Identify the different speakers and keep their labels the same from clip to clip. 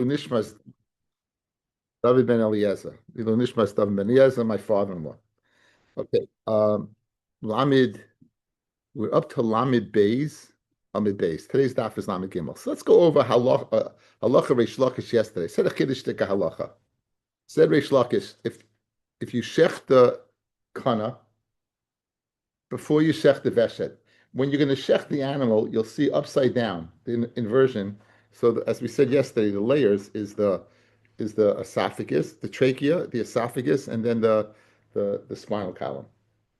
Speaker 1: Nishmas David ben Eliezer. Ilu Nishmas David ben Eliezer, my father-in-law. Okay. Lamid, we're up to Lamid Beis. Lamid Beis. Today's daf is Lamid Gimel. So let's go over halacha Reish Lakish yesterday. Said a chiddush tika halacha. Said Reish Lakish, if you shech the kana before you shech the veshet, when you're going to shech the animal, you'll see upside down the inversion. So as we said yesterday, the layers is the esophagus, the trachea, the esophagus, and then the spinal column.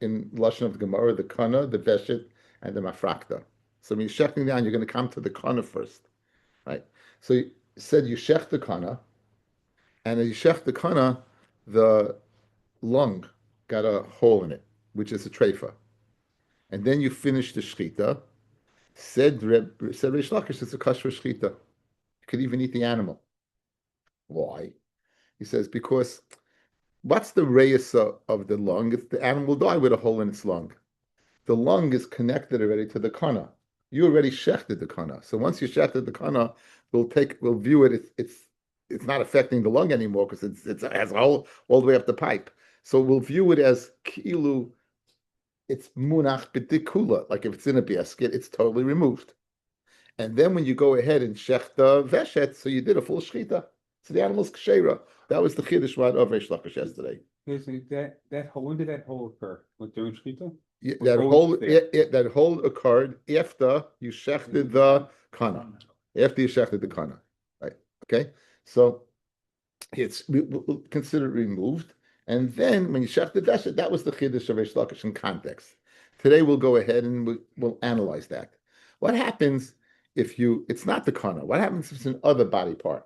Speaker 1: In Lashon of the Gemara, the kana, the veshet, and the mafrakta. So when you're shechting down, you're going to come to the kana first, right? So you said you shech the kana, and as you shech the kana, the lung got a hole in it, which is a treifa. And then you finish the shchita. Said Reish Lakish, it's a kosher shchita. You could even eat the animal. Why? He says, because what's the reyes of the lung? It's the animal will die with a hole in its lung. The lung is connected already to the kana. You already shechted the kana. So once you shechted the kana, we'll view it. It's not affecting the lung anymore because it has a hole all the way up the pipe. So we'll view it as kilu. It's munach b'dikula. Like if it's in a basket, it's totally removed. And then when you go ahead and shech the veshet, so you did a full shchita. So the animal's kshera. That was the chiddush of Reish Lakish yesterday.
Speaker 2: When did that hole occur? During shchita?
Speaker 1: Yeah, that hole occurred after you shechted the kana. After you shechted the kana, right? Okay, so we'll consider it removed, and then when you shechted the veshet, that was the chiddush of Reish Lakish in context. Today we'll go ahead and we'll analyze that. What happens if it's not the kana? What happens if it's an other body part?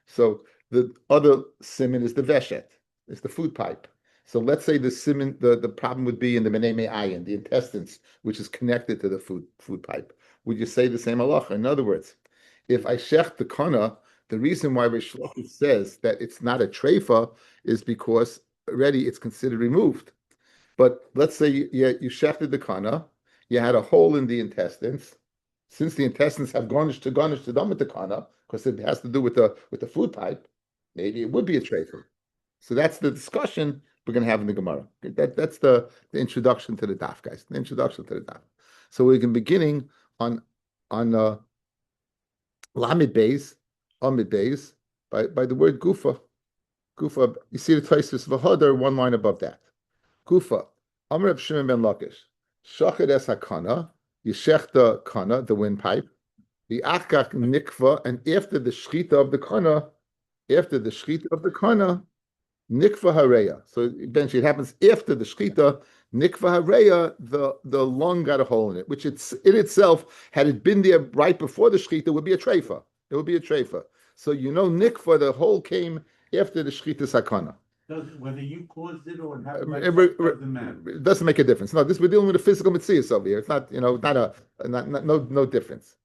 Speaker 1: So the other siman is the veshet, it's the food pipe. So let's say the siman, the problem would be in the meneme ayin, the intestines, which is connected to the food pipe. Would you say the same halacha? In other words, if I shech the kana, the reason why Reish Lakish says that it's not a treifa is because already it's considered removed. But let's say you shechted the kana, you had a hole in the intestines. Since the intestines have garnished to done with the kana, because it has to do with the food pipe, maybe it would be a treifa. So that's the discussion we're going to have in the Gemara. That's the introduction to the daf, guys. The introduction to the daf. So we can beginning on Lamid Beis, Amid Beis, by the word gufa. Gufa. You see the Taisus v'hodar one line above that. Gufa. Amr Reb Shimon ben Lakish. Shachet es hakana. You shech the kana, the windpipe. The achkach nikva, and after the shchita of the kana, nikva hareya. So eventually it happens after the shchita, nikva hareya, the lung got a hole in it, which in itself, had it been there right before the shchita, would be a treifa. It would be a treifa. So nikva, the hole came after the shchita sakana.
Speaker 3: Whether you caused it or have
Speaker 1: it doesn't make a difference. No, we're dealing with a physical mitzvah over here. It's not, no difference.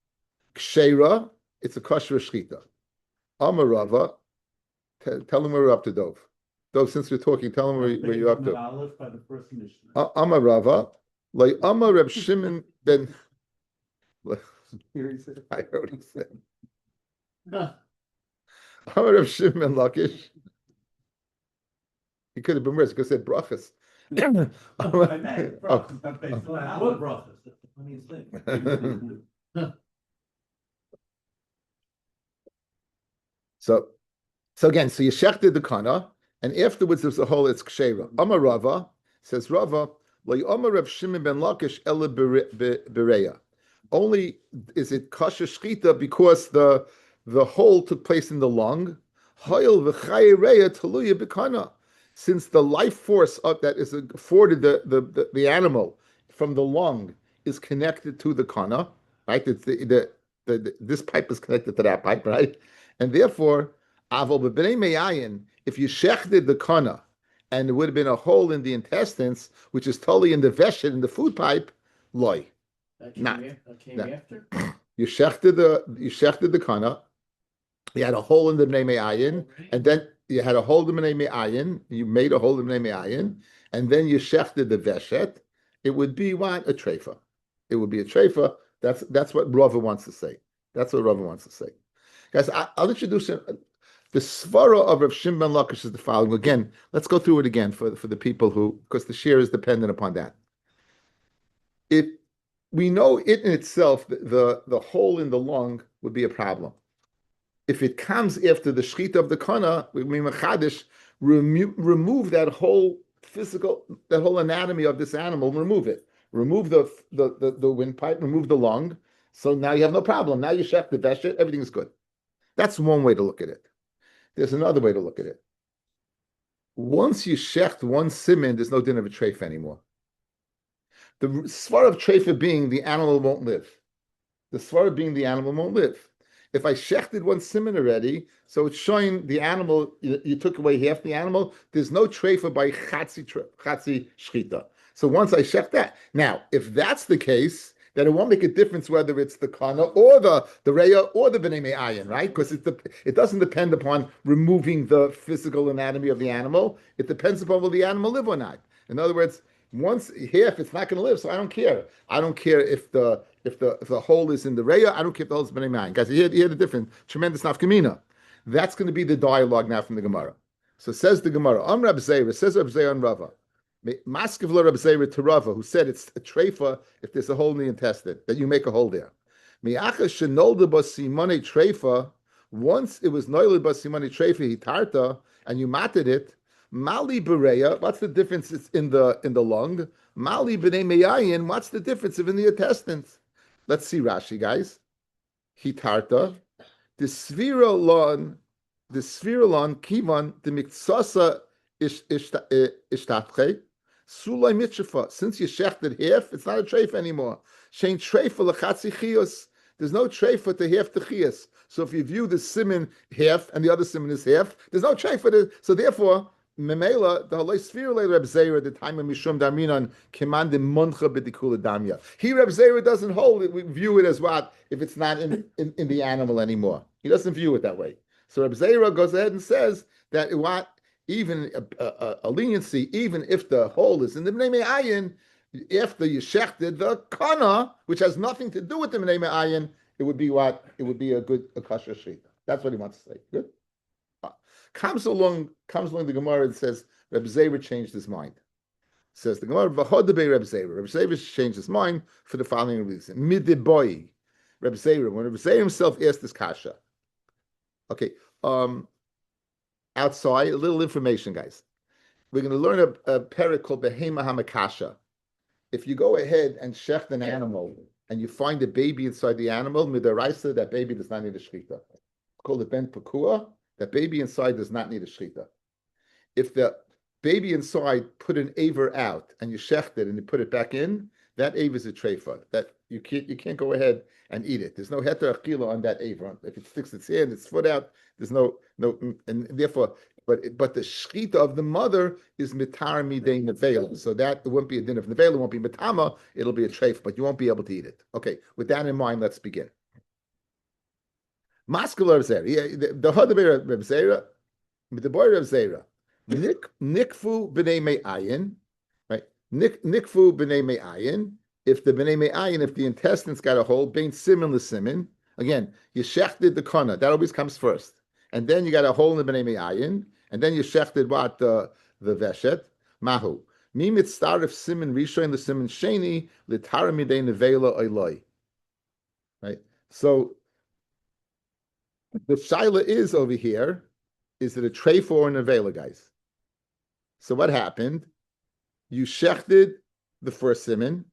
Speaker 1: Kshera, it's a kosher shchita. Amarava, tell him where we're up to, Dov. Dov, since we're talking, tell him where you're up to. Amarava, like Amar Reb Shimon ben. I heard he said. Amar Reb Shimon ben Lakish. He could have been worse. He could have said brachas.
Speaker 3: What brachas? That's the funniest thing.
Speaker 1: So again, so you shechted the kana, and afterwards there's a hole. It's kshera. Amar Rava says Rava, like Amar Reb Shimon ben Lakish ela bereya. Only is it kosher shchita because the hole took place in the lung. Hayil v'chayireya taluya bekana. Since the life force that is afforded the animal from the lung is connected to the kana, right? It's this pipe is connected to that pipe, right? And therefore, if you shechted the kana and there would have been a hole in the intestines, which is totally in the veshet, in the food pipe, loy.
Speaker 3: That came after?
Speaker 1: You shechted the kana, you had a hole in the bnei ayin, and then you had a hole in the bnei ayin, you made a hole in the bnei ayin, and then you shechted the veshet, it would be what? A treifa. It would be a treifa. That's what Rava wants to say. That's what Rava wants to say. Guys, I'll introduce you. The svara of Rav Shimon ben Lakish is the following. Again, let's go through it again for the people who, because the share is dependent upon that. If we know it in itself, the hole in the lung would be a problem. If it comes after the shchita of the kana, we machadish, remove that whole that whole anatomy of this animal, remove it. Remove the windpipe, remove the lung. So now you have no problem. Now you shech the veshet, everything's good. That's one way to look at it. There's another way to look at it. Once you shecht one siman, there's no din of a treif anymore. The svar of treifa being the animal won't live. The svar being the animal won't live. If I shechted one siman already, so it's showing the animal, you took away half the animal, there's no treifa by chatzi shchita. So once I shecht that. Now, if that's the case, then it won't make a difference whether it's the kana or the reya or the b'nei me'ayin, right? Because it doesn't depend upon removing the physical anatomy of the animal. It depends upon will the animal live or not. In other words, once half, it's not going to live, so I don't care. I don't care if the hole is in the reya. I don't care if the hole is b'nei me'ayin. Guys, you hear the difference. Tremendous nafkamina. That's going to be the dialogue now from the Gemara. So says the Gemara, Rab Zera, says Rab Zera on Rava. Maskevla Rab Zera to Rava, who said it's a treifa if there's a hole in the intestine, that you make a hole there. Mi'acha shenolda basimone treifa, once it was noiled basimone treifa hitarta, and you matted it, mali bereya, what's the difference it's in the lung? Mali b'nei me'ayin, what's the difference in the intestines? Let's see Rashi, guys. Hitarta, the sviralon kivan, the miktsasa ishtatche, sulay mitchafa. Since you shechted half, it's not a treif anymore. Shein treifa lechatzi chiyus. There's no treifa to half the chiyus. So if you view the siman half and the other siman is half, there's no treifa to. So therefore, memela the halay sviralei Reb Zera the time of mishum darminan kimande muncha b'dikula damya. He Reb Zera doesn't hold it. We view it as what if it's not in the animal anymore. He doesn't view it that way. So Reb Zera goes ahead and says that what even a leniency, even if the hole is in the b'nei me'ayin, after you shechted the kana, which has nothing to do with the b'nei me'ayin, it would be what? It would be a kosher shechita. That's what he wants to say. Good. Comes along the Gemara and says Reb Zera changed his mind. Says the Gemara, V'hodebe Reb Zera. Reb Zera changed his mind for the following reason. Midiboi, Reb Zera. When Reb Zera himself asked this kasha. Okay. Outside, a little information, guys. We're going to learn a parak called Behema Hamakasha. If you go ahead and shecht an animal and you find a baby inside the animal, midaraisa, that baby does not need a shechita. Called it ben pakua. That baby inside does not need a shechita. If the baby inside put an aver out and you shecht it and you put it back in, that aver is a treifa. That you can't go ahead and eat it. There's no heter achila on that aver. If it sticks its hand, its foot out, there's no, and therefore, but the shechita of the mother is mitar midei nevela. So that it won't be a din of nevela, it won't be mitama, it'll be a treif, but you won't be able to eat it. Okay, with that in mind, let's begin. Mascular Zera, the Hadaber Reb Zera, the boy Reb Zera, Nikfu b'nei me'ayin, right? Nikfu b'nei me'ayin. If the b'nei me'ayin, if the intestines got a hole, bein simin l'simin. Again, you shechted the kana, that always comes first, and then you got a hole in the b'nei me'ayin, and then you shechted what the veshet mahu. Mi mitzaref simin rishon the simin sheni l'tara midei nevela oiloi. Right. So the shaila is over here, is it a treif or an avela, guys? So what happened? You shechted the first siman,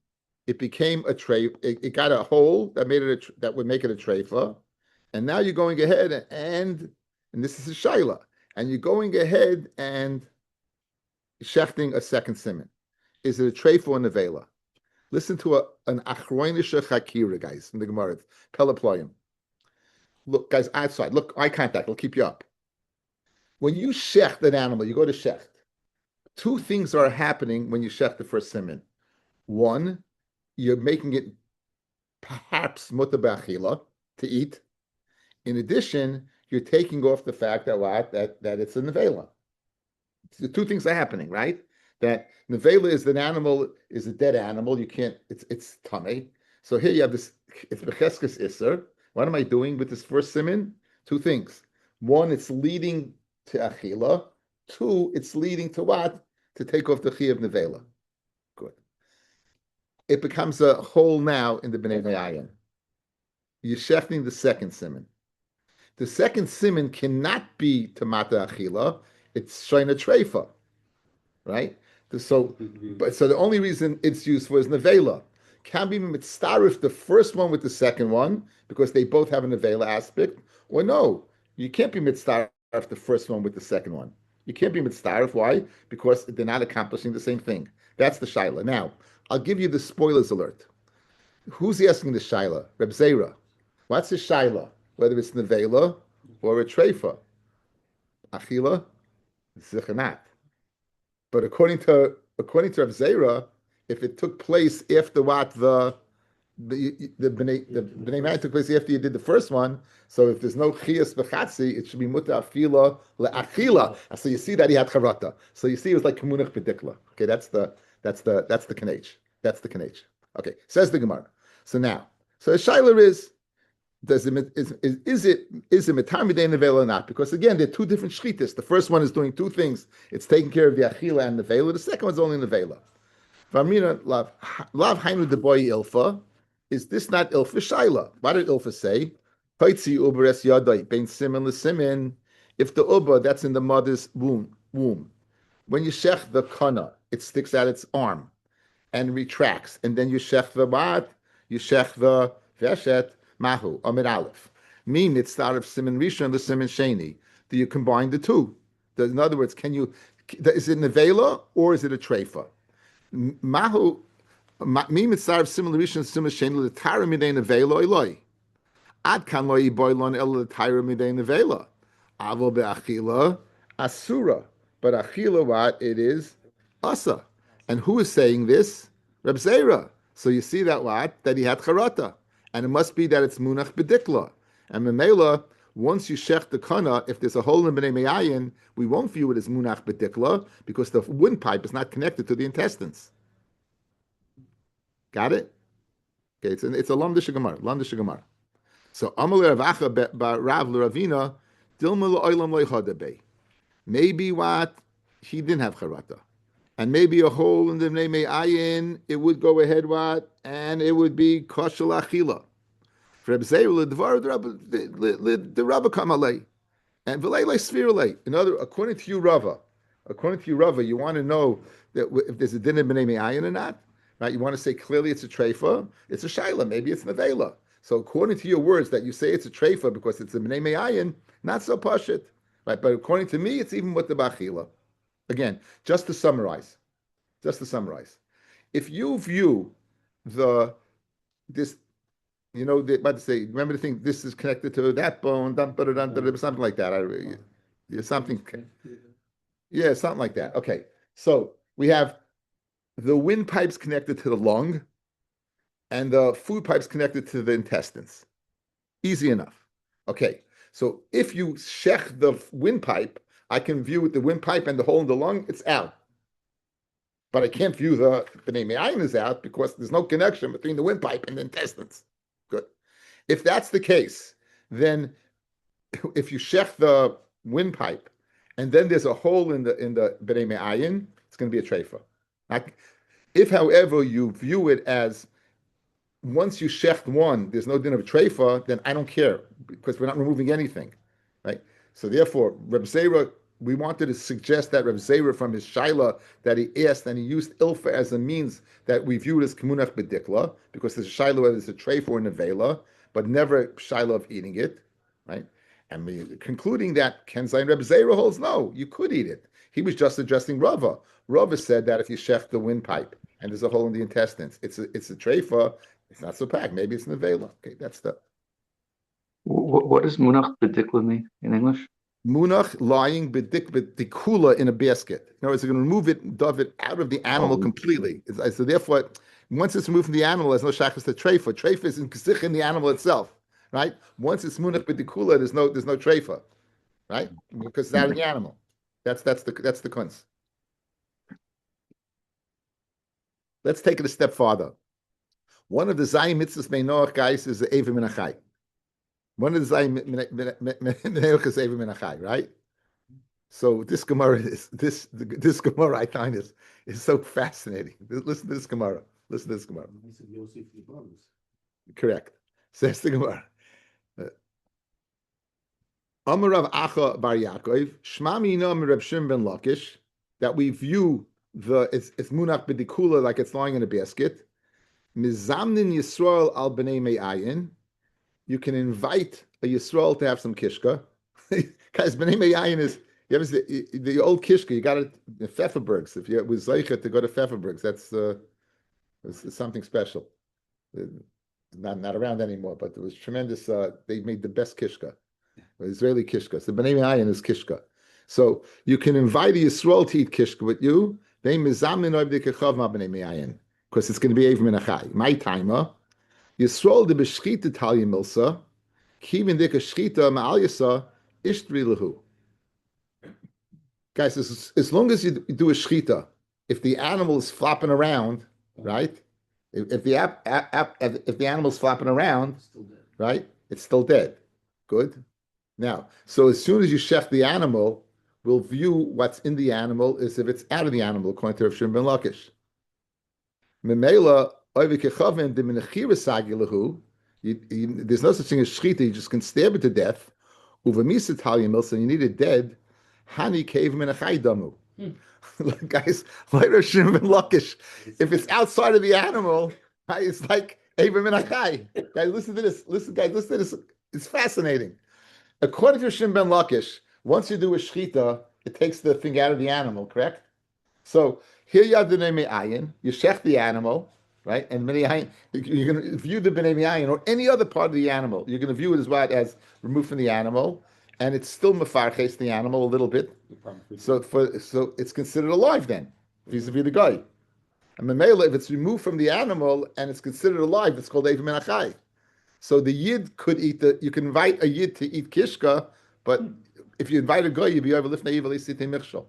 Speaker 1: it became a treif, it got a hole that made it that would make it a treifa, and now you're going ahead and this is a shaila, and you're going ahead and shechting a second siman. Is it a treif or an avela? Listen to an achroinisha chakira, guys, in the Gemara, Pelaployim. Look, guys, outside. Look, eye contact. It'll keep you up. When you shecht an animal, you go to shecht. Two things are happening when you shecht the first siman. One, you're making it perhaps mutar b'achila to eat. In addition, you're taking off the fact that it's a nevela. The two things are happening, right? That nevela is an animal, is a dead animal. You can't. It's tummy. So here you have this. It's becheskes iser. What am I doing with this first siman? Two things. One, it's leading to achila. Two, it's leading to what? To take off the chi of nevela. Good. It becomes a hole now in the bnei me'ayin. You're shechting the second simon. The second simon cannot be tamata achila. It's shayna treifa, right? So the only reason it's used for is nevela. Can be mitzarif the first one with the second one because they both have a nevela aspect, or no, you can't be mitzarif the first one with the second one. You can't be mitzarif. Why? Because they're not accomplishing the same thing. That's the shaila. Now, I'll give you the spoilers alert. Who's asking the shaila? Reb Zera. What's the shaila? Whether it's nevela or a treifa, achila, zichanat. But according to Rav Zera, if it took place after what the bnei man took place after you did the first one, so if there's no chiyas v'chatzi, it should be muta afila le'achila. So you see that he had charata. So you see it was like kamunach bedikla. Okay, that's the kanech. That's the kanech. Okay, says the Gemara. So now, so the shaila is. Is it metamidei nevela or not? Because again, they're two different shchitas. The first one is doing two things. It's taking care of the achila and nevela. The second one's only nevela. V'amina lav hainu deboy ilfa. Is this not ilfa shaila? What did ilfa say? Hoitzi uberes yadai bein simin l'simin. If the uba that's in the mother's womb, when you shech the kana, it sticks out its arm and retracts, and then you shech the what? You shech the veshet. Mahu, Amid Aleph. Me mitzvah of Siman Rishon and the Siman Sheni. Do you combine the two? In other words, is it nevela or is it a treifa? Mahu, me mitzvah of Siman Rishon and Siman Sheni, the Tara midei nevela eloi. Ad kan lo yiboilon el the Tara midei nevela. Avo be'achila asura. But achila, what? It is asa. And who is saying this? Reb Zera. So you see that what? That he had charata. And it must be that it's munach bedikla. And memela, once you shech the kana, if there's a hole in bnei me'ayin, we won't view it as munach bedikla because the windpipe is not connected to the intestines. Got it? Okay, it's a lamdish gemara. So amalei Ravacha Rav l'Ravina dilma l'olam lo'chadabe. Maybe what he didn't have charata, and maybe a hole in the bnei me'ayin, it would go ahead what, and it would be kosher achila. For Rabbi the Rabbi kamalei and v'leilei svirulei. According to you, Rava, you want to know that if there's a din in bnei me'ayin or not, right? You want to say clearly it's a treifa, it's a shaila, maybe it's nevela. So according to your words that you say it's a treifa because it's a bnei me'ayin, not so pashit, right? But according to me, it's even with the bachila. Again, just to summarize, if you view this, they're about to say, remember to think this is connected to that bone, something like that. Something like that. Okay, so we have the windpipes connected to the lung, and the food pipes connected to the intestines. Easy enough. Okay, so if you shech the windpipe, I can view with the windpipe and the hole in the lung, it's out. But I can't view the bnei me'ayin is out because there's no connection between the windpipe and the intestines. Good. If that's the case, then if you shech the windpipe and then there's a hole in the bnei me'ayin, it's going to be a treifa. If, however, you view it as once you shecht one, there's no din of treifa, then I don't care because we're not removing anything, right? So therefore, Reb Zera, we wanted to suggest that Reb Zera from his shaila that he asked and he used ilfa as a means that we view it as kemunach bedikla because there's a shaila whether it's a treifa or nevela, but never shaila of eating it, right? And we concluding that Ken Zayin Reb Zera holds no, you could eat it. He was just addressing Rava. Rava said that if you shecht the windpipe and there's a hole in the intestines, it's a treifa. It's not so packed. Maybe it's nevela. Okay, that's the.
Speaker 4: What does munach bedikla mean in English?
Speaker 1: Munach lying bedikula in a basket. In other words, they're going to remove it, dove it out of the animal completely. So therefore, once it's removed from the animal, there's no shachas to treifa. Treifa is in the animal itself, right? Once it's munach bedikula, there's no treifa, right? Because it's out of the animal. That's the kunz. Let's take it a step farther. One of the Zayim mitzvahs Meinoach guys is the Evim and Achai. One is right? So this Gemara this Gemara I find is so fascinating. Listen to this Gemara. Listen to this Gemara.
Speaker 3: He said, Yosef, your brothers.
Speaker 1: Correct. Says the Gemara. Amar Rav Acha Bar Yaakov, Shma Mina Reb Shimon ben Lakish, that we view it's munach b'dikula like it's lying in a basket. Mizamnin Yisrael al b'nei me'ayin. You can invite a Yisrael to have some kishka. Guys, b'nei me'ayin is you ever see the old kishka? You got it in Pfefferbergs. If you was zeichet to go to Pfefferbergs, that's it's something special. Not around anymore, but it was tremendous. They made the best kishka. Israeli kishka. So b'nei me'ayin is kishka. So you can invite a Yisrael to eat kishka with you. They mizamin oiv dikechav ma b'nei me'ayin, because it's going to be even minachai. My timer. Yisrael de b'shchita talya milsa, kivin dika shchita ma'al yasa ishtri lehu. Guys, as long as you do a shchita, if the animal is flopping around, right? If the animal's flopping around,
Speaker 3: Still dead.
Speaker 1: right, it's still dead. Good. Now, so as soon as you chef the animal, we'll view what's in the animal as if it's out of the animal, according to Rav Shimon ben Lakish. Memela there's no such thing as shchita. You just can stab it to death. Uvamisa talia milsa. You need it dead. Hani cave menachai damu. Guys, like Rav Shimon ben Lakish, if it's outside of the animal, it's like Eva menachai. Guys, listen to this. Listen to this. It's fascinating. According to Rav Shimon ben Lakish, once you do a shchita, it takes the thing out of the animal. Correct. So here you have the b'nei me'ayin. You shech the animal. Right, and you're going to view the b'nei me'ayin or any other part of the animal. You're going to view it as removed from the animal, and it's still mefarches the animal a little bit. So it's considered alive then, vis-a-vis the guy. And memela, if it's removed from the animal and it's considered alive, it's called eiv menachai. So the yid could eat you can invite a yid to eat kishka, but if you invite a guy, you'd be over lifnei evil isitei michshol.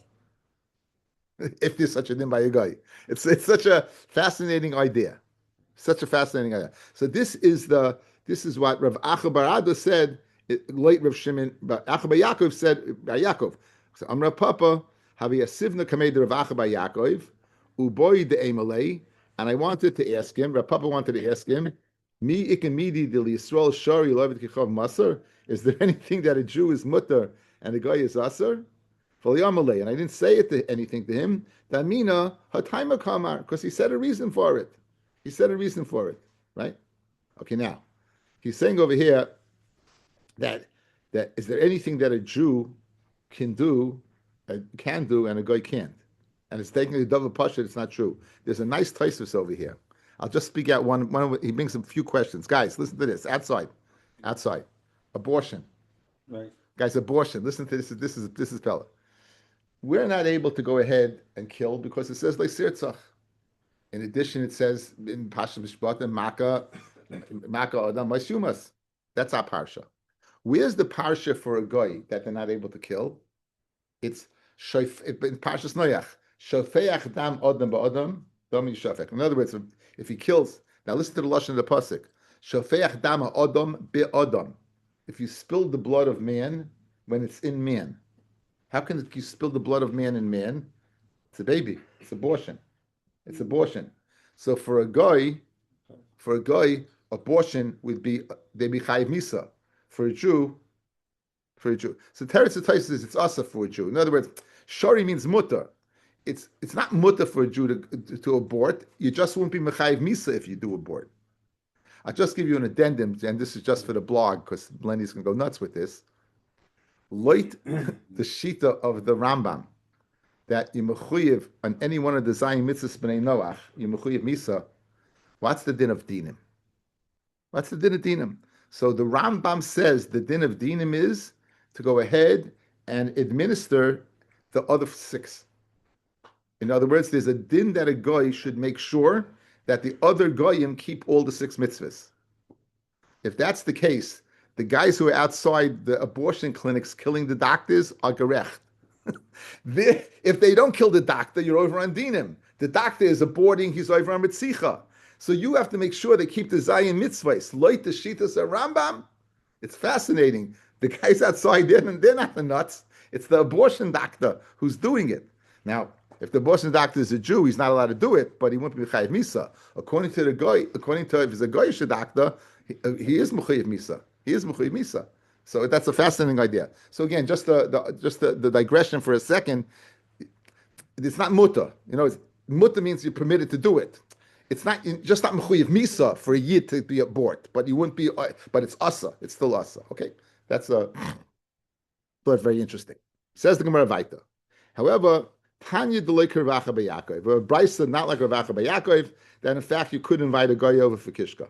Speaker 1: If there's such a thing by a guy. It's such a fascinating idea. Such a fascinating idea. So this is what Rav Acha bar Ada said, late Rav Shimon, but Acha bar Yaakov said by Yaakov. So Amra Papa, Havi Asivna Kamed Rav Acha bar Yaakov, Uboy de Emalei, and I wanted to ask him, Rav Papa wanted to ask him, Mi ikemidi del Yisrael Shari Lovet Kichav Masar, is there anything that a Jew is mutter and a guy is asar? And I didn't say anything to him. Damina hataima kamar, because he said a reason for it. He said a reason for it, right? Okay, now he's saying over here that is there anything that a Jew can do, and a guy can't? And it's taking the double pasha. It's not true. There's a nice Taisus over here. I'll just speak out one. He brings a few questions. Guys, listen to this. Outside, abortion.
Speaker 2: Right.
Speaker 1: Guys, abortion. Listen to this. This is fella. We're not able to go ahead and kill because it says leisirtzach. In addition, it says in Pasha Mishpat and Maka Adam Mashumas. That's our parsha. Where's the parsha for a guy that they're not able to kill? It's in Parshas Noach. Shofeach dam Adam ba'Adam dam yishafek. In other words, if he kills, now listen to the lashon of the pasuk. Shofeach dam Adam be'Adam. If you spill the blood of man when it's in man. How can you spill the blood of man in man? It's a baby. It's abortion. It's abortion. So for a guy, abortion would be they be chayiv misa. For a Jew. So Teretz Tais says it's asa for a Jew. In other words, shari means mutter. It's not mutter for a Jew to abort. You just won't be mechayiv misa if you do abort. I'll just give you an addendum, and this is just for the blog because Lenny's going to go nuts with this. Light the shita of the Rambam that you mechuyev on any one of the Zayin mitzvahs b'nei Noach, you mechuyev misa. What's the din of dinim? What's the din of dinim? So the Rambam says the din of dinim is to go ahead and administer the other 6. In other words, there's a din that a goy should make sure that the other goyim keep all the 6 mitzvahs. If that's the case, the guys who are outside the abortion clinics killing the doctors are gerecht. If they don't kill the doctor, you're over on dinim. The doctor is aborting, he's over on mitzicha. So you have to make sure they keep the Zayin mitzvahs. Loit the shitas a Rambam, It's fascinating. The guys outside, they're not the nuts. It's the abortion doctor who's doing it. Now, if the abortion doctor is a Jew, he's not allowed to do it, but he won't be Mechayiv Misa. According to the guy, according to if he's a Goyish doctor, he is Mechayiv Misa. He is Mechayiv Misa. So that's a fascinating idea. So again, just the digression for a second. It's not mutter. Mutter means you're permitted to do it. It's not just not mechuyev misa for a yid to be abort, but you wouldn't be. But it's asa. It's still asa. Okay, that's thought very interesting. Says the Gemara Vaita. However, Tanya deloiker Ravacha B'Yakov, or a brisa not like Ravacha B'Yakov, that in fact you could invite a guy over for kishka.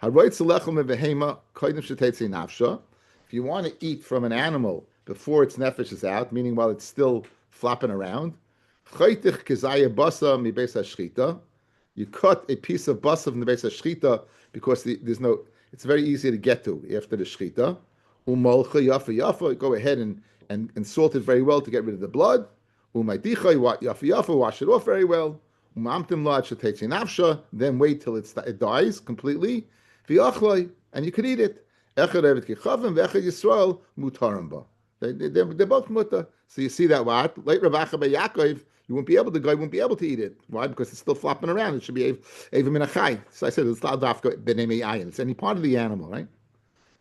Speaker 1: Haroitz lechem v'hema koydem shetetzi nafsha. If you want to eat from an animal before its nefesh is out, meaning while it's still flopping around, chaytich kezaya basa mi beis hashchita. You cut a piece of basa from the beis hashchita because there's no. It's very easy to get to after the shchita. Umalcha yafa yafa. Go ahead and salt it very well to get rid of the blood. Umaydicha yafa yafa. Wash it off very well. Umamtim la shetetzi nafsha. Then wait till it dies completely. V'yachloi, and you could eat it. Echad evet kichavim v'echad Yisrael mutarim ba. They're both mutter. So you see that what? Like Ravacha B'Yakov, the guy won't be able to eat it. Why? Because it's still flopping around. It should be even min achai. So I said it's not dafka b'nei ayin. It's any part of the animal, right?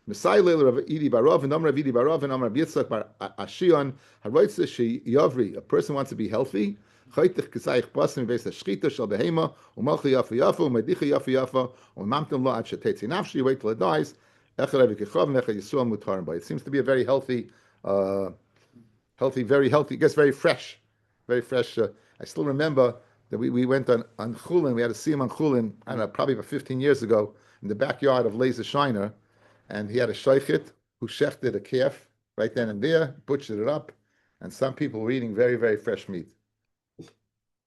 Speaker 1: Messiah leil Rav Idi Barov and Amar Idi Barov and Amar Yitzchak Bar Ashion Haroitz she Yavri. A person wants to be healthy. Chaytich Kisayich Basim Beis Hashchita Shal Behema Umalchi Yafa Yafa Umedicha Yafa Yafa Umamtim Lo Ad Shetetzi Nafshi. Wait till it dies. Echad Evik Yechav Echad Yisrael Mutarim Ba. It seems to be a very healthy, very healthy. It gets very fresh, very fresh. I still remember that we went on Chulin. We had to see him on Chulin. I don't know, probably about 15 years ago in the backyard of Laser Shiner. And he had a shaykhit who shechted a calf right then and there, butchered it up, and some people were eating very, very fresh meat.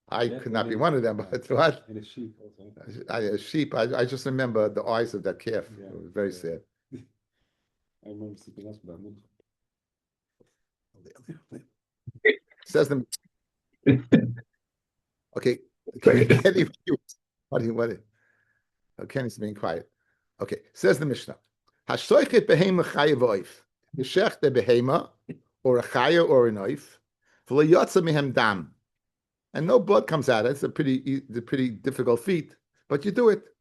Speaker 1: I could not be one of them, but what?
Speaker 2: And a sheep also.
Speaker 1: A sheep. I just remember the eyes of that calf.
Speaker 2: Yeah,
Speaker 1: It was very sad.
Speaker 2: I remember something else about me.
Speaker 1: Says them. Okay. What? Kenny's being quiet. Okay. Says the Mishnah. Hashoichet behema chayev oif. You shech the behema, or a chaya or an oif, v'lo yotza mihem dam, and no blood comes out. It's a pretty difficult feat, but you do it.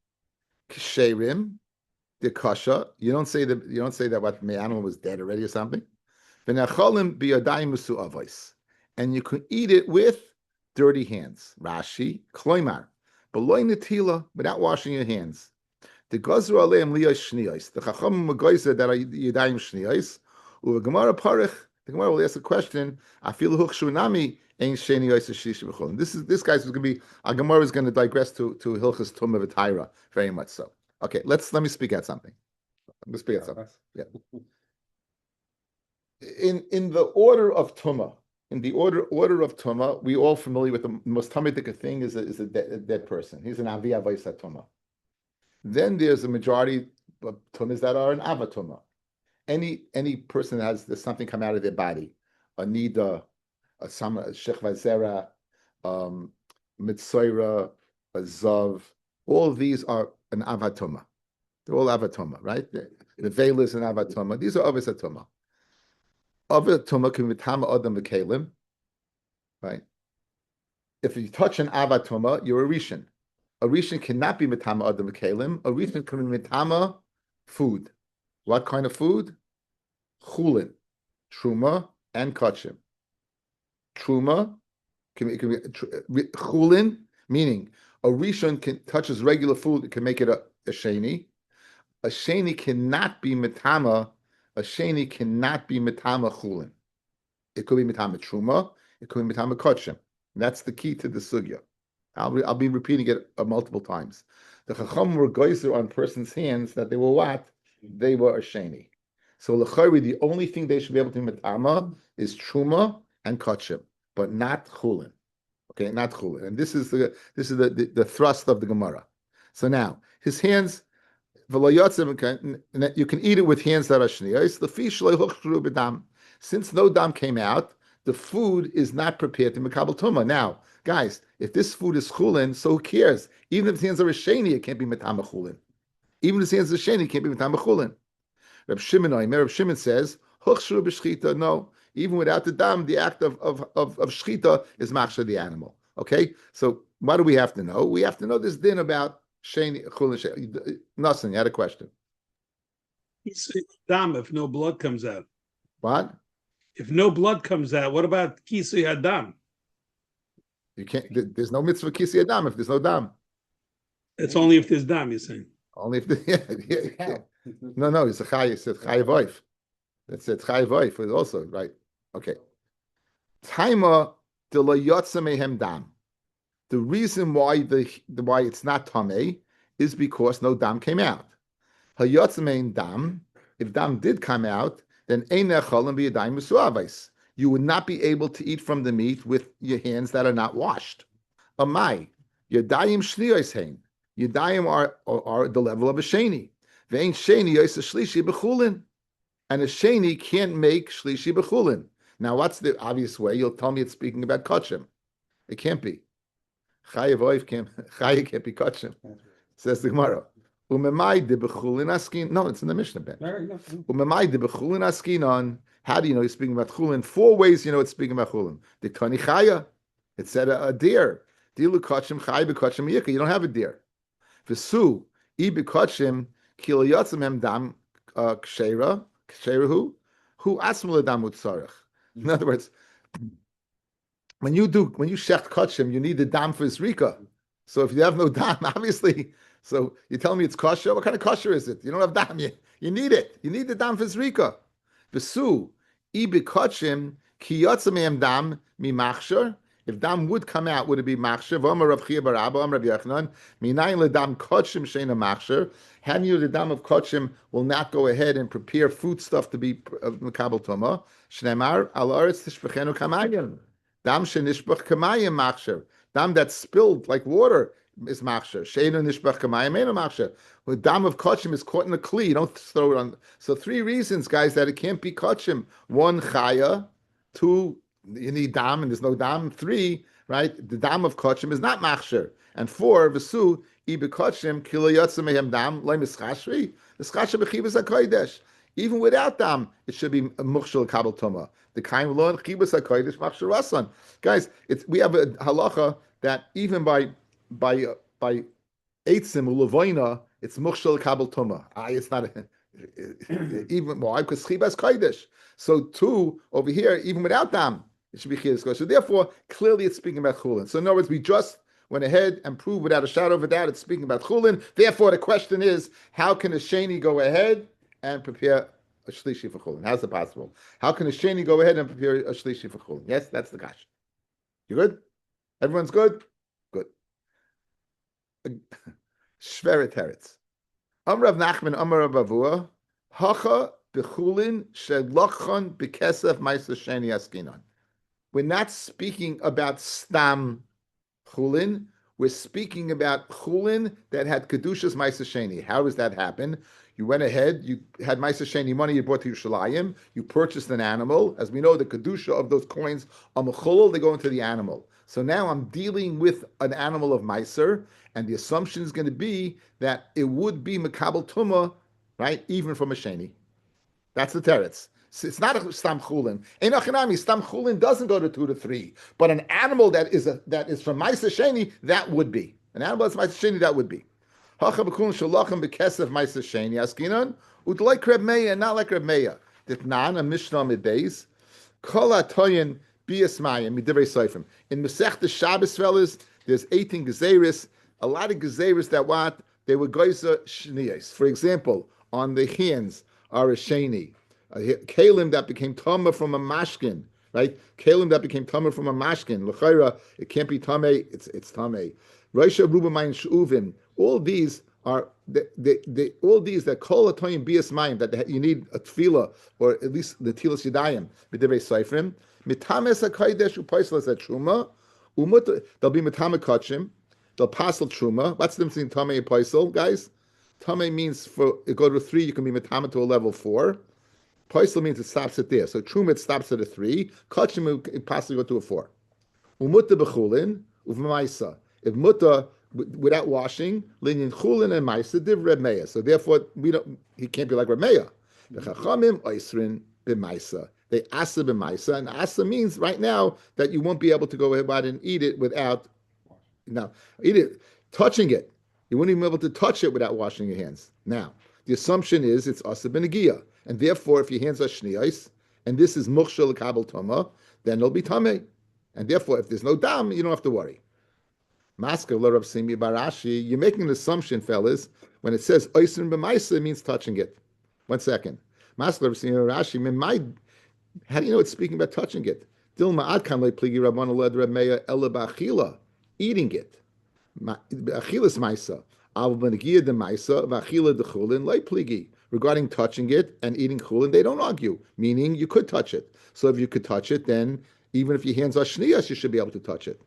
Speaker 1: Ksherim, the kasha. You don't say that what the animal was dead already or something. V'necholim biyadayim musu avos, and you can eat it with dirty hands. Rashi kloimar, beloy netila, without washing your hands. The Gazru Aleim Liyos Shniyos. The Chacham Magoiza that are Yadayim Shniyos. Uva Gemara Parich. The Gemara will ask a question. Afilu Huchshunami Ein Shniyos Shish B'Cholim. This guy's going to be. Our Gemara is going to digress to Hilchas Tumah V'Taira very much so. Okay, let me speak at something. Yeah. In the order of Tumah, we all familiar with the most Talmudic thing is a dead person. He's an Avi Avos Tumah. Then there's a majority of tumas that are an avatuma. Any person that there's something come out of their body, a nida, a shechva zera, mitzoira, a zav, all of these are an avatuma. They're all avatuma, right? The veil is an avatuma. These are avisatuma. Avatuma can be tama adam v'kelim, right? If you touch an avatuma, you're a rishon. A rishon cannot be mitama adam v'kelim. A rishon can be mitama food. What kind of food? Chulin, truma, and kachim. Truma can be chulin, meaning a rishon touches regular food. It can make it a sheni. A sheni cannot be mitama. A sheni cannot be mitama chulin. It could be mitama truma. It could be mitama kachim. That's the key to the sugya. I'll be repeating it multiple times. The Chacham were geyser on person's hands that they were what? They were a sheni. So l'chayri, the only thing they should be able to mitama is truma and kachim, but not chulin. Okay, not chulin. And this is the thrust of the Gemara. So now his hands, you can eat it with hands that are shniyos. The fish lehuchru b'dam. Since no dam came out, the food is not prepared to mekabel tuma. Now, guys, if this food is chulin, so who cares? Even if the hands are a sheni, it can't be mitama chulin. Even if the hands are sheni, it can't be mitama chulin. Reb Shimon says, "Huchshru b'shchita." No, even without the dam, the act of shchita is machshir the animal. Okay, so what do we have to know? We have to know this din about sheni chulin sheni. Nothing. You had a question.
Speaker 5: Kisui Hadam if no blood comes out.
Speaker 1: What?
Speaker 5: If no blood comes out, what about Kisui Hadam?
Speaker 1: You can't. There's no mitzvah kisi adam if there's no dam.
Speaker 5: It's only if there's dam, you're saying.
Speaker 1: Only if the no, it's a chay. It's a chayav oif. That's it. Chayav oif is also right. Okay. Taima de lo yotza mehem dam. The reason why why it's not tamei is because no dam came out. Hayotza mehem dam. If dam did come out, then ein nechalim b'yadayim musuavais. You would not be able to eat from the meat with your hands that are not washed. Amai yadayim shniyos hein. Yadayim are the level of a sheni. Ve'ein sheni yos a shlishi b'chulin, and a sheni can't make shlishi b'chulin. Now, what's the obvious way? You'll tell me it's speaking about kachim. It can't be. Chayav oif can't be kachim. Says the Gemara. Umemai de b'chulin askin. No, it's in the Mishnah. Umemai de b'chulin askinon. How do you know he's speaking about chulin? 4 ways you know it's speaking about chulin. The tani chaya. It said a deer. Dilu kachim chay b'kachim yika. You don't have a deer. V'su I b'kachim kilo yatzim hem dam kshera who asmul dam utzarich. In other words, when you shecht kachim, you need the dam for zrika. So if you have no dam, obviously, so you tell me it's kosher. What kind of kosher is it? You don't have dam. You need it. You need the dam for zrika. V'su I b'kachim ki yatzim hem dam mi machshir. If dam would come out, would it be machshir? V'amar Rav Chia bar Abba, Amar Rabbi Yochanan, minayin ledam kachim sheina machshir. How do you the dam of kachim will not go ahead and prepare food stuff to be mekabel toma? Shneimar al aretz tishbechenu kamayim. Dam shenishbach kamayim machshir. Dam that's spilled like water is machshir. Sheinu nishbach kamayim eino machshir. The dam of kachim is caught in a kli. You don't throw it on. So 3 reasons, guys, that it can't be kachim. 1, chaya. 2, you need dam, and there's no dam. 3, right? The dam of kachim is not machshir. And 4, v'su I b'kachim kilo yatzim mehem dam loy mischashri. The schasha b'chibas hakodesh. Even without dam, it should be muchshel kabel tuma. The kaim lo chibas hakodesh machshir rasan. Guys, we have a halacha that even by eitzim ulevoina, it's muchshel kabel tuma. It's not even why because chibas kodesh. So 2 over here, even without dam, it should be chibas kodesh. So therefore, clearly, it's speaking about chulin. So in other words, we just went ahead and proved without a shadow of a doubt it's speaking about chulin. Therefore, the question is, how can a sheni go ahead and prepare a shlishi for chulin? How's it possible? How can a sheni go ahead and prepare a shlishi for chulin? Yes, that's the kasha. You good? Everyone's good? Good. Shveret teretz. Amrav Nachman, Amrav Avua, Hacha b'chulin shelachon b'kesef ma'aser sheni askinon. We're not speaking about stam chulin. We're speaking about chulin that had kedushas ma'aser sheni. How does that happen? You went ahead, you had ma'aser sheni money you brought to Yerushalayim, you purchased an animal. As we know, the kedusha of those coins are mechulel, they go into the animal. So now I'm dealing with an animal of ma'aser, and the assumption is going to be that it would be mekabel tuma, right, even from a sheni. That's the teretz. It's not a stam chulin. Einachinami, stam chulin doesn't go to 2 to 3, but an animal that is from ma'aser sheni, that would be an animal that's ma'aser sheni, that would be. Hacha b'kulin shalachem b'kesef ma'aser sheni askinon like Reb Meir, not like Reb Meir. Ditnan a mishnah midbeis kol atoyin biasmayim midivrei soifim. In Masechta Shabbos, fellas, there's 18 gezeris. A lot of gezeris that what they were goyza shniyos. For example, on the hands are a sheni. Kalim that became tama from a mashkin, right? Kalim that became tama from a mashkin. L'chayra, it can't be tame. It's tame. Roisha rubamayim shuvim. All these are all these that kol atoyim bias mayim that you need a tefillah or at least the tilas yadayim b'divrei seifrim. Mitames hakodesh u'paisel as truma. They'll be mitame kachim. They'll pasel truma. What's the difference between tame and paisel, guys? Tame means for it go to 3, you can be mitame to a level 4. Paisel means it stops it there. So truma it stops at a 3. Kachim it possibly go to a 4. Umutta b'chulin uv'maisa. If mutta without washing, linyan chulin and maisa div Reb Meir. So therefore he can't be like Reb Meir. The Chachamim oisrin b'maisa. They asa b'maisa, and asa means right now that you won't be able to go ahead and eat it without now eat it touching it. You wouldn't even be able to touch it without washing your hands. Now, the assumption is it's asa b'negia, and therefore, if your hands are shniyos, and this is mukhshel l'kabel tama, then it'll be tameh. And therefore, if there's no dam, you don't have to worry. Maska l'Rav Simi Barashi, you're making an assumption, fellas, when it says oisrin b'maisa, it means touching it. 1 second. Maska l'Rav Simi Barashi, how do you know it's speaking about touching it? Dilma adkan le pligi rabbana led Rameya ela ba'achila, eating it. Achilas maisa. Al b'negia de maisa, v'achila de chulin le pligi. Regarding touching it and eating chulin, they don't argue, meaning you could touch it. So if you could touch it, then even if your hands are shniyas, you should be able to touch it.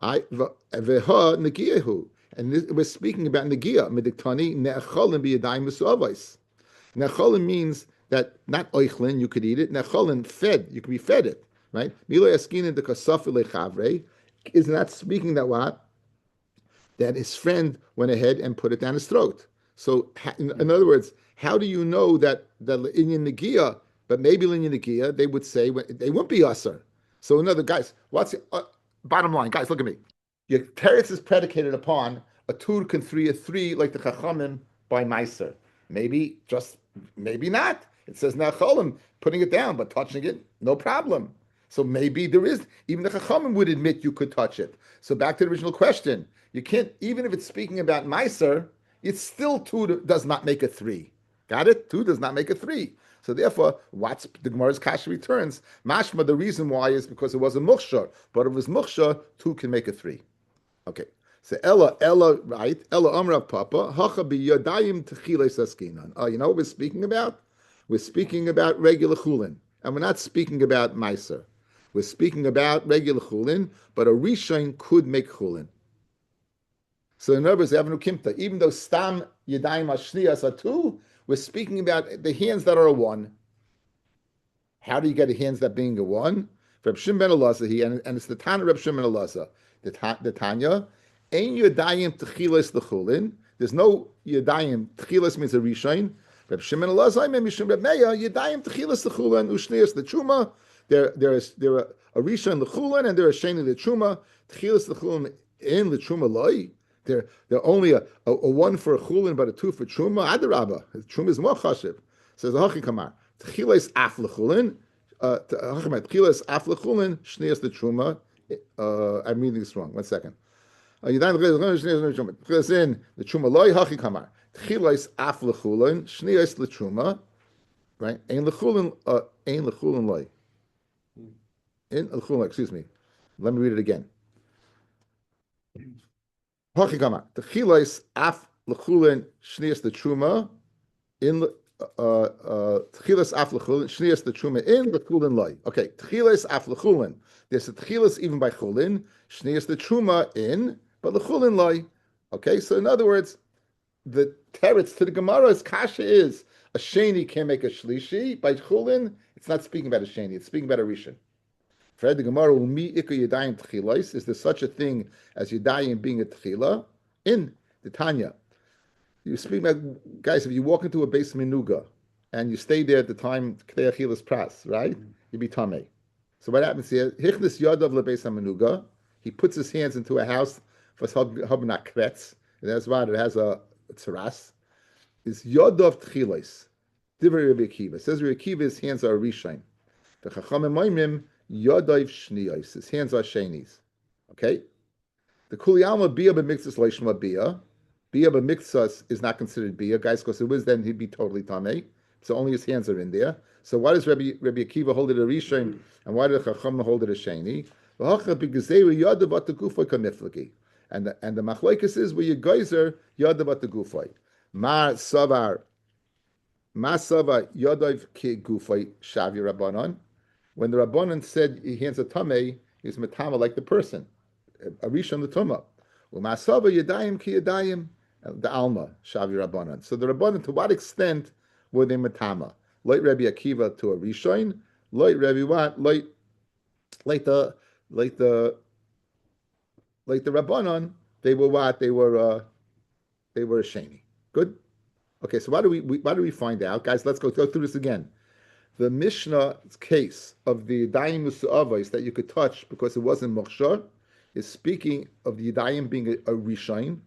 Speaker 1: Veha negiyahu. And we're speaking about negiya. Mediktani ne'acholin b'yadayim v'su'avais. Ne'acholin means that not oichlin, you could eat it. Ne'acholin, fed, you could be fed it, right? Milo yaskinin de kasafi lechavre is not speaking that what? That his friend went ahead and put it down his throat. So, in other words, how do you know that in negiya, but maybe in negiya, they would say they won't be usher. So, in other guys, what's bottom line, guys? Look at me. Your teretz is predicated upon a tur can a three like the chachamim by meiser. Maybe not. It says nacholim, putting it down, but touching it, no problem. So maybe there is, even the chachamim would admit you could touch it. So back to the original question, you can't, even if it's speaking about meiser, it's still two does not make a three. Got it? Two does not make a three. So therefore, what's the Gemara's kasha returns? Mashma, the reason why is because it was a mukhshar, but if it was mukhshar, two can make a three. Okay. So Ella, right? Ella Amrav Papa, Hacha biyadayim techiles askinan. You know what we're speaking about? We're speaking about regular chulin, and we're not speaking about meiser. We're speaking about regular chulin, but a rishon could make chulin. So in other words, even though stam yadayim ashniyas are two, we're speaking about the hands that are a one. How do you get the hands that being a one? Reb Shimon ben Elazar, and it's the Tana Reb Shimon ben Elazar. The Tanya, ein yadayim techilas lechulin. There's no yadayim. Techilas means a rishon. Reb Shimon Elazar, Mishum Reb Meir, yadayim techilas lechulin ushnias lechuma. There are a rishon lechulin and there are sheni lechuma. Techilas lechulin in lechuma loy. They're only a one for a chulin, but a two for truma. Adarabba, truma is more chashiv. Says the Hachi Kamar. Techilas af lechulin. Techilas af lechulin. Shnias the truma. I'm reading this wrong. 1 second. Techilas in the truma loy Hachi Kamar. Techilas af lechulin. Shnias the truma. Right? Ein lechulin loy. In lechulin. Excuse me. Let me read it again. Hachigama. Techilas af lechulin shnias the truma in techilas af lechulin shnias the truma in lechulin loy. Okay, techilas af lechulin. There's a techilas even by chulin shnias the truma in, but lechulin loy. Okay, so in other words, the teretz to the Gemara's kasha is a sheni can make a shlishi by chulin. It's not speaking about a sheni; it's speaking about a rishon. For the Gemara, is there such a thing as yadayim being a tchila? In the Tanya, you speak about, guys, if you walk into a base minuga and you stay there at the time k'dei achilas pras, right? You be tamei. So what happens here? Hichnis yadav lebeis minuga. He puts his hands into a house for habnak kretz. That's why it has a tzaras. Is yadav tchilas. Divrei Rabbi Akiva. Says Rabbi Akiva, his hands are rishon. The chachamim moimim. Yodayv shniyos. His hands are shenis. Okay? The kuliyama bia b'miktzas leishma bia. Bia b'miktzas is not considered bia, guys, because it was then he'd be totally tamei. So only his hands are in there. So why does Rabbi Akiva hold it a rishon, and why does Chacham hold it a sheni? And the machlokes is where you geyser yadavat the gufay. Ma savar yadav ki gufay shavi rabbanon. When the Rabbanan said he hands a tamei, he's matama like the person, a rishon the tumah. U'masava yadayim ki yadayim, the alma shavi Rabbanan. So the Rabbanan, to what extent were they matama? Like Rabbi Akiva to a rishon, like Rabbi what? Like the Rabbanan, they were what? They were a sheni. Good. Okay, so why do we find out, guys? Let's go through this again. The Mishnah's case of the Yadayim Musa'avos that you could touch because it wasn't Moksha is speaking of the Yadayim being a Rishon,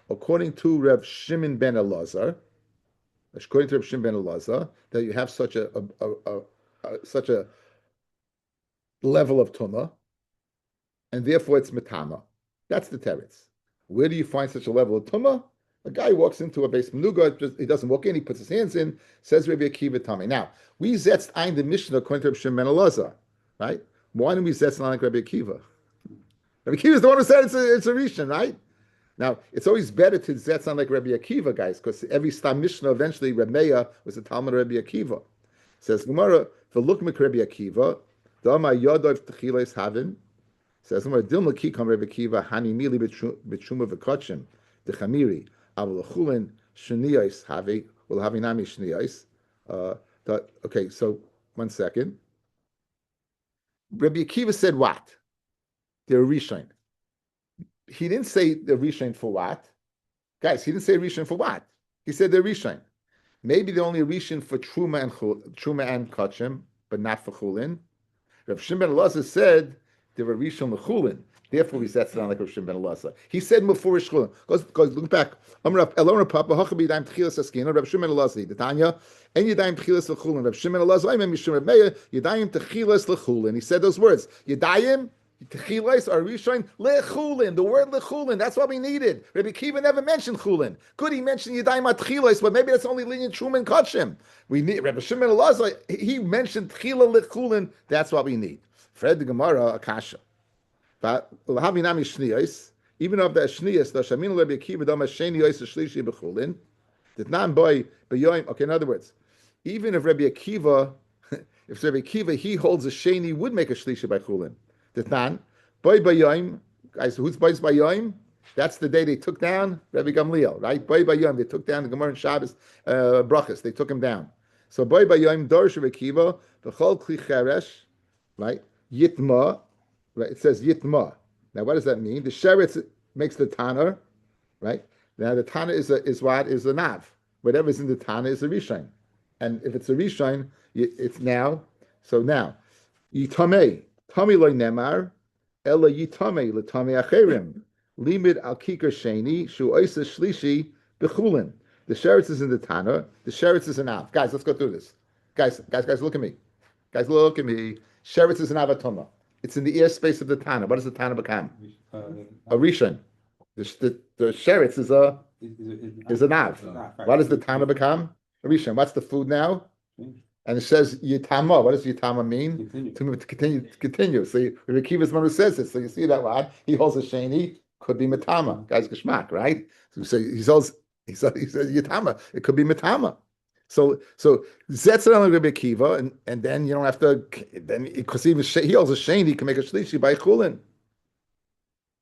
Speaker 1: according to Rav Shimon ben Elazar. According to Rav Shimon ben Elazar, that you have such a level of Tumah, and therefore it's Metama. That's the teretz. Where do you find such a level of Tumah? A guy walks into a base menuga, he doesn't walk in, he puts his hands in, says Rabbi Akiva Tami. Now, we zetzt ein the Mishnah according to Rabbi Shimon ben Elazar, right? Why don't we zetzt like Rabbi Akiva? Rabbi Akiva is the one who said it's a Rishon, right? Now, it's always better to zetzt like Rabbi Akiva, guys, because every Stam Mishnah, eventually, Rabbi Meir was a Talmud of Rabbi Akiva. Says Gemara, v'lukmek Rabbi Akiva, dama yodov techiles havin, says Gemara, dilma kikam Rabbi Akiva, hani mili b'tshuma v'kotchim, dechamiri, Aval Chulin shniyos havi will have nami shniyos. Okay, so 1 second. Rabbi Akiva said what? They're Rishon. He didn't say they're Rishon for what, guys. He didn't say Rishon for what. He said they're Rishon. Maybe they're only Rishon for truma and kachim, but not for Chulin. Rav Shimon ben Elazar said they were Rishon l'Chulin. Therefore, he sets it on like Rav Shimon ben Elazar. He said Mufurish Chulin. Because look back. Elon Papa Hachabi Yadayim Tchilas Askina. Rav Shimon ben Elazar. The Tanya and Yadayim Tchilas l'Chulin. Rav Shimon ben Elazar. I mean Mishum Rav Meir Yadayim Tchilas l'Chulin. He said those words. Yadayim Tchilas are Rishon l'Chulin. The word l'Chulin. That's what we needed. Rabbi Akiva never mentioned Chulin. Could he mention Yadayim Tchilas? But maybe that's only lenient Truman Kachim. We need Rabbi Shimon ben Elazar. He mentioned Tchila l'Chulin. That's what we need. Fred the Gemara Akasha. But even of the shniyos, the shamin Rabbi Akiva dama sheni yos shlishi b'chulin, did not boy b'yoyim. Okay, in other words, even if Rabbi Akiva, he holds a sheni would make a shlishi by chulin. Did not boy b'yoyim. Guys, who's boys b'yoyim? That's the day they took down Rabbi Gamliel, right? Boy b'yoyim, they took down the Gemara and Shabbos brachas. They took him down. So boy b'yoyim dorish Rabbi Akiva v'chol kli cheresh, right? Yitma. Right, it says Yitma. Now, what does that mean? The sheretz makes the tanner, right? Now, the tanner is what? Is a nav. Whatever's in the tanner is a rishon. And if it's a rishon, it's now. So now, Yitamei. Tami loy nemar. Ela yitamei l'tamei acherim. Limid al kikar sheni. Shu oisa shlishi b'chulin. The sheretz is in the tanner. The sheretz is a nav. Guys, let's go through this. Guys, look at me. Guys, look at me. Sheretz is an avatoma. It's in the airspace of the Tana. What does the Tana become? A Rishon. The sheretz is a Nav. What does the Tana become? A Rishon. What's the food now? And it says Yitama. What does Yitama mean? Continue. So Rabbi Akiva is the one who says it. So you see that one. He holds a sheni. Could be Matama. Guys, Geshmak, right? So he says Yitama. It could be Matama. So Zetzer on Rabbi Akiva, and then you don't have to. Then because he holds a sheni, he can make a shlishi by chulin.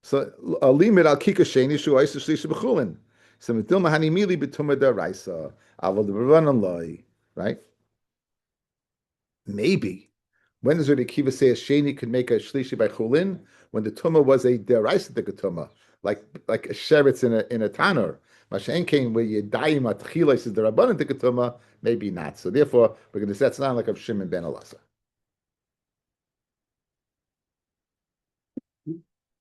Speaker 1: So a limit al kika sheni shu ois shlishi b'chulin. So mitil mahani mili b'tumah deraisa avol d'rabanan loy. Right? Maybe when does Rabbi Akiva say a sheni could make a shlishi by chulin? When the tumah was a deraisa tumah, like a sheretz in a tanur. Mashen came where Yadayim Atchilas is the Rabbanan Tikatuma, maybe not. So therefore, we're going to set it on like a Shimon ben Elazar.